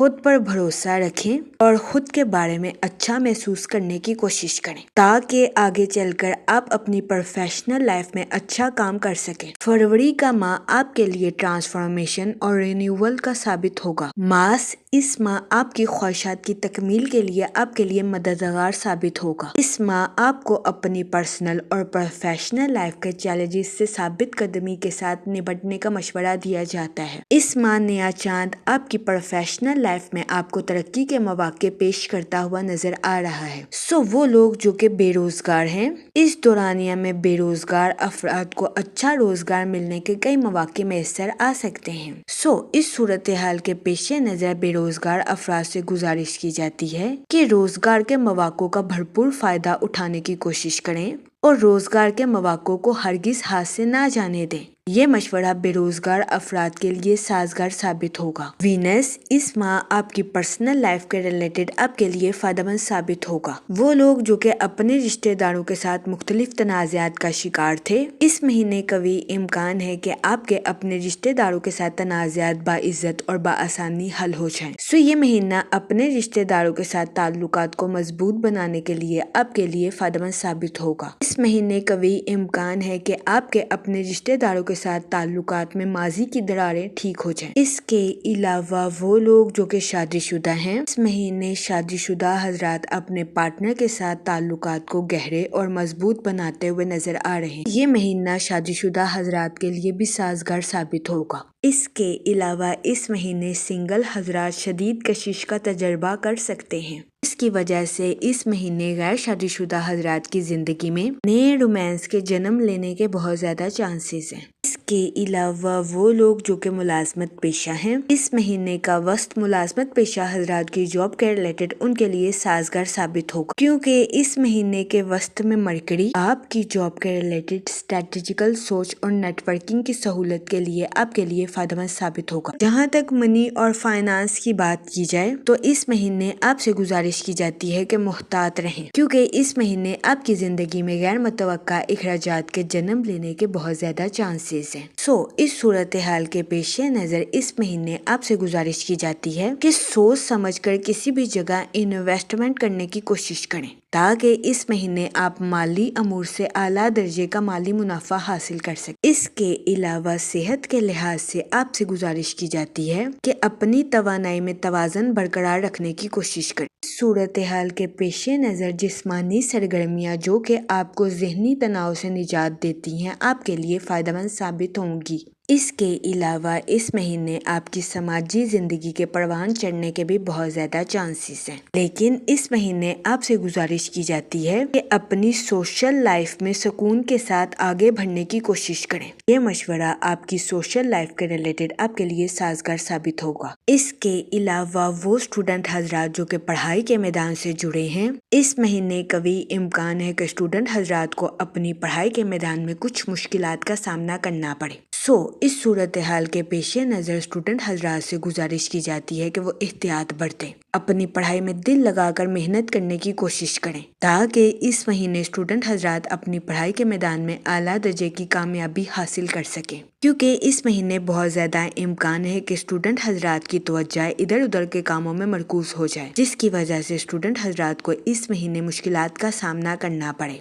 خود پر بھروسہ رکھیں اور خود کے بارے میں اچھا محسوس کرنے کی کوشش کریں تاکہ آگے چل کر آپ اپنی پروفیشنل لائف میں اچھا کام کر سکیں۔ فروری کا ماہ آپ کے لیے ٹرانسفارمیشن اور رینیول کا ثابت ہوگا۔ مارس اس ماہ آپ کی خواہشات کی تکمیل کے لیے آپ کے لیے مددگار ثابت ہوگا۔ اس ماہ آپ کو اپنی پرسنل اور پروفیشنل لائف کے چیلنجز سے ثابت قدمی کے ساتھ نپٹنے کا مشورہ دیا جاتا ہے۔ اس ماہ نیا چاند آپ کی پروفیشنل لائف میں آپ کو ترقی کے مواقع پیش کرتا ہوا نظر آ رہا ہے۔ وہ لوگ جو کہ بے روزگار ہیں، اس دورانیہ میں بے روزگار افراد کو اچھا روزگار ملنے کے کئی مواقع میسر آ سکتے ہیں۔ اس صورتحال کے پیش نظر بے روزگار افراد سے گزارش کی جاتی ہے کہ روزگار کے مواقع کا بھرپور فائدہ اٹھانے کی کوشش کریں اور روزگار کے مواقع کو ہرگز ہاتھ سے نہ جانے دیں۔ یہ مشورہ بے روزگار افراد کے لیے سازگار ثابت ہوگا۔ وینس اس ماہ آپ کی پرسنل لائف کے ریلیٹڈ آپ کے لیے فائدہ مند ثابت ہوگا۔ وہ لوگ جو کہ اپنے رشتہ داروں کے ساتھ مختلف تنازعات کا شکار تھے، اس مہینے قوی امکان ہے کہ آپ کے اپنے رشتہ داروں کے ساتھ تنازعات باعزت اور بآسانی حل ہو جائیں۔ یہ مہینہ اپنے رشتہ داروں کے ساتھ تعلقات کو مضبوط بنانے کے لیے آپ کے لیے فائدہ مند ثابت ہوگا۔ اس مہینے قوی امکان ہے کہ آپ کے اپنے رشتہ داروں کے ساتھ تعلقات میں ماضی کی دراریں ٹھیک ہو جائیں۔ اس کے علاوہ وہ لوگ جو کہ شادی شدہ ہیں، اس مہینے شادی شدہ حضرات اپنے پارٹنر کے ساتھ تعلقات کو گہرے اور مضبوط بناتے ہوئے نظر آ رہے ہیں۔ یہ مہینہ شادی شدہ حضرات کے لیے بھی سازگار ثابت ہوگا۔ اس کے علاوہ اس مہینے سنگل حضرات شدید کشش کا تجربہ کر سکتے ہیں۔ اس کی وجہ سے اس مہینے غیر شادی شدہ حضرات کی زندگی میں نئے رومانس کے جنم لینے کے بہت زیادہ چانسز ہیں۔ اس کے علاوہ وہ لوگ جو کہ ملازمت پیشہ ہیں، اس مہینے کا وسط ملازمت پیشہ حضرات کی جاب کے ریلیٹڈ ان کے لیے سازگار ثابت ہوگا، کیونکہ اس مہینے کے وسط میں مرکری آپ کی جاب کے ریلیٹڈ اسٹریٹجیکل سوچ اور نیٹ ورکنگ کی سہولت کے لیے آپ کے لیے فائدہ مند ثابت ہوگا۔ جہاں تک منی اور فائنانس کی بات کی جائے تو اس مہینے آپ سے گزارش کی جاتی ہے کہ محتاط رہیں، کیونکہ اس مہینے آپ کی زندگی میں غیر متوقع اخراجات کے جنم لینے کے بہت زیادہ چانسز ہیں۔ اس صورتحال کے پیش نظر اس مہینے آپ سے گزارش کی جاتی ہے کہ سوچ سمجھ کر کسی بھی جگہ انویسٹمنٹ کرنے کی کوشش کریں تاکہ اس مہینے آپ مالی امور سے اعلیٰ درجے کا مالی منافع حاصل کر سکیں۔ اس کے علاوہ صحت کے لحاظ سے آپ سے گزارش کی جاتی ہے کہ اپنی توانائی میں توازن برقرار رکھنے کی کوشش کریں۔ صورتحال کے پیش نظر جسمانی سرگرمیاں جو کہ آپ کو ذہنی تناؤ سے نجات دیتی ہیں، آپ کے لیے فائدہ مند ثابت ہوں گی۔ اس کے علاوہ اس مہینے آپ کی سماجی زندگی کے پروان چڑھنے کے بھی بہت زیادہ چانسز ہیں، لیکن اس مہینے آپ سے گزارش کی جاتی ہے کہ اپنی سوشل لائف میں سکون کے ساتھ آگے بڑھنے کی کوشش کریں۔ یہ مشورہ آپ کی سوشل لائف کے ریلیٹڈ آپ کے لیے سازگار ثابت ہوگا۔ اس کے علاوہ وہ اسٹوڈنٹ حضرات جو کہ پڑھائی کے میدان سے جڑے ہیں، اس مہینے قوی امکان ہے کہ اسٹوڈنٹ حضرات کو اپنی پڑھائی کے میدان میں کچھ مشکلات کا سامنا کرنا پڑے۔ اس صورتحال کے پیش نظر اسٹوڈنٹ حضرات سے گزارش کی جاتی ہے کہ وہ احتیاط برتیں، اپنی پڑھائی میں دل لگا کر محنت کرنے کی کوشش کریں تاکہ اس مہینے اسٹوڈنٹ حضرات اپنی پڑھائی کے میدان میں اعلیٰ درجے کی کامیابی حاصل کر سکیں، کیونکہ اس مہینے بہت زیادہ امکان ہے کہ اسٹوڈنٹ حضرات کی توجہ ادھر ادھر کے کاموں میں مرکوز ہو جائے، جس کی وجہ سے اسٹوڈنٹ حضرات کو اس مہینے مشکلات کا سامنا کرنا پڑے۔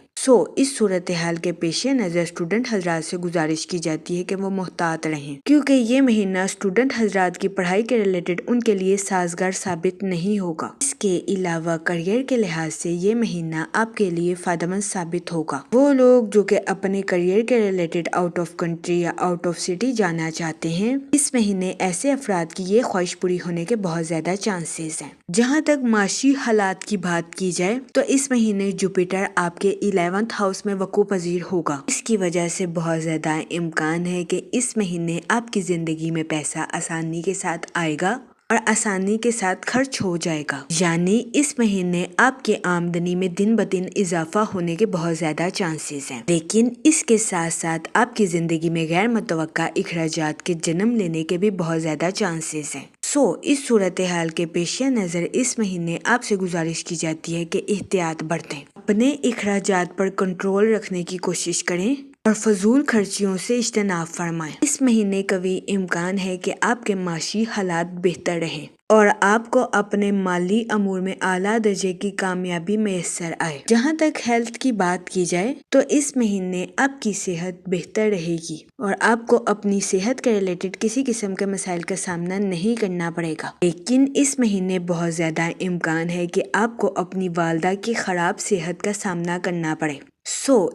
اس صورتحال کے پیش نظر اسٹوڈنٹ حضرات سے گزارش کی جاتی ہے کہ وہ محتاط رہیں، کیونکہ یہ مہینہ اسٹوڈنٹ حضرات کی پڑھائی کے ریلیٹڈ ان کے لیے سازگار ثابت نہیں ہوگا۔ اس کے علاوہ کریئر کے لحاظ سے یہ مہینہ آپ کے لیے فائدہ مند ثابت ہوگا۔ وہ لوگ جو کہ اپنے کریئر کے ریلیٹڈ آؤٹ آف کنٹری یا آؤٹ آف سٹی جانا چاہتے ہیں، اس مہینے ایسے افراد کی یہ خواہش پوری ہونے کے بہت زیادہ چانسز ہیں۔ جہاں تک معاشی حالات کی بات کی جائے تو اس مہینے جوپیٹر آپ کے 11th ہاؤس میں وقوع پذیر ہوگا۔ اس کی وجہ سے بہت زیادہ امکان ہے کہ اس مہینے آپ کی زندگی میں پیسہ آسانی کے ساتھ آئے گا اور آسانی کے ساتھ خرچ ہو جائے گا، یعنی اس مہینے آپ کی آمدنی میں دن بدن اضافہ ہونے کے بہت زیادہ چانسز ہیں، لیکن اس کے ساتھ ساتھ آپ کی زندگی میں غیر متوقع اخراجات کے جنم لینے کے بھی بہت زیادہ چانسز ہیں۔ اس صورتحال کے پیش نظر اس مہینے آپ سے گزارش کی جاتی ہے کہ احتیاط برتیں، اپنے اخراجات پر کنٹرول رکھنے کی کوشش کریں اور فضول خرچیوں سے اجتناب فرمائیں۔ اس مہینے قوی امکان ہے کہ آپ کے معاشی حالات بہتر رہیں اور آپ کو اپنے مالی امور میں اعلیٰ درجے کی کامیابی میسر آئے۔ جہاں تک ہیلتھ کی بات کی جائے تو اس مہینے آپ کی صحت بہتر رہے گی اور آپ کو اپنی صحت کے ریلیٹڈ کسی قسم کے مسائل کا سامنا نہیں کرنا پڑے گا، لیکن اس مہینے بہت زیادہ امکان ہے کہ آپ کو اپنی والدہ کی خراب صحت کا سامنا کرنا پڑے۔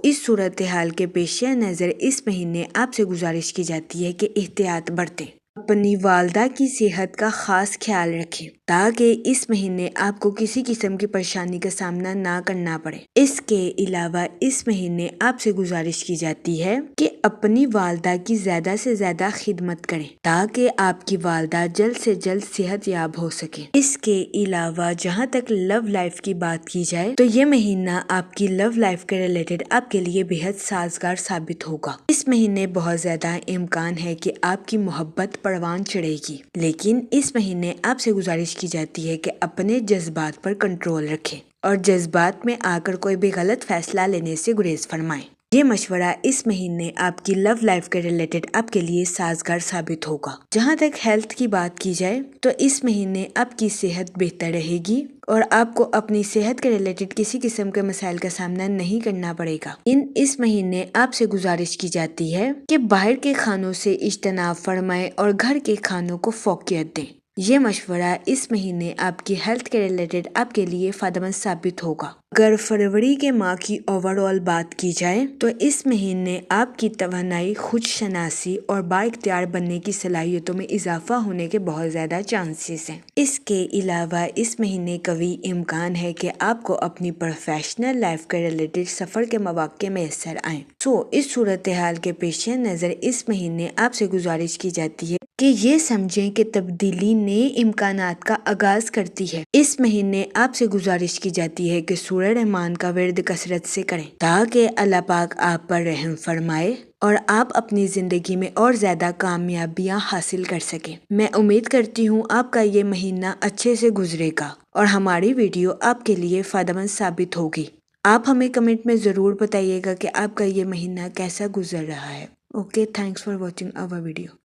اس صورتحال کے پیش نظر اس مہینے آپ سے گزارش کی جاتی ہے کہ احتیاط برتیں، اپنی والدہ کی صحت کا خاص خیال رکھیں تاکہ اس مہینے آپ کو کسی قسم کی پریشانی کا سامنا نہ کرنا پڑے۔ اس کے علاوہ اس مہینے آپ سے گزارش کی جاتی ہے کہ اپنی والدہ کی زیادہ سے زیادہ خدمت کریں تاکہ آپ کی والدہ جلد سے جلد صحت یاب ہو سکے۔ اس کے علاوہ جہاں تک لو لائف کی بات کی جائے تو یہ مہینہ آپ کی لو لائف کے ریلیٹڈ آپ کے لیے بہت سازگار ثابت ہوگا۔ اس مہینے بہت زیادہ امکان ہے کہ آپ کی محبت پروان چڑھے گی، لیکن اس مہینے آپ سے گزارش کی جاتی ہے کہ اپنے جذبات پر کنٹرول رکھیں اور جذبات میں آ کر کوئی بھی غلط فیصلہ لینے سے گریز فرمائیں۔ یہ مشورہ اس مہینے آپ کی لو لائف کے ریلیٹڈ آپ کے لیے سازگار ثابت ہوگا۔ جہاں تک ہیلتھ کی بات کی جائے تو اس مہینے آپ کی صحت بہتر رہے گی اور آپ کو اپنی صحت کے ریلیٹڈ کسی قسم کے مسائل کا سامنا نہیں کرنا پڑے گا۔ اس مہینے آپ سے گزارش کی جاتی ہے کہ باہر کے کھانوں سے اجتناب فرمائیں اور گھر کے کھانوں کو فوقیت دیں۔ یہ مشورہ اس مہینے آپ کی ہیلتھ کے ریلیٹڈ آپ کے لیے فائدہ مند ثابت ہوگا۔ اگر فروری کے ماہ کی اوور آل بات کی جائے تو اس مہینے آپ کی توانائی، خود شناسی اور با اختیار بننے کی صلاحیتوں میں اضافہ ہونے کے بہت زیادہ چانسز ہیں۔ اس کے علاوہ اس مہینے قوی امکان ہے کہ آپ کو اپنی پروفیشنل لائف کے ریلیٹڈ سفر کے مواقع میسر آئیں۔ اس صورتحال کے پیش نظر اس مہینے آپ سے گزارش کی جاتی ہے کہ یہ سمجھیں کہ تبدیلی نئے امکانات کا آغاز کرتی ہے۔ اس مہینے آپ سے گزارش کی جاتی ہے کہ سورہ رحمان کا ورد کثرت سے کریں تاکہ اللہ پاک آپ پر رحم فرمائے اور آپ اپنی زندگی میں اور زیادہ کامیابیاں حاصل کر سکیں۔ میں امید کرتی ہوں آپ کا یہ مہینہ اچھے سے گزرے گا اور ہماری ویڈیو آپ کے لیے فائدہ مند ثابت ہوگی۔ آپ ہمیں کمنٹ میں ضرور بتائیے گا کہ آپ کا یہ مہینہ کیسا گزر رہا ہے۔ Okay, thanks for watching our video.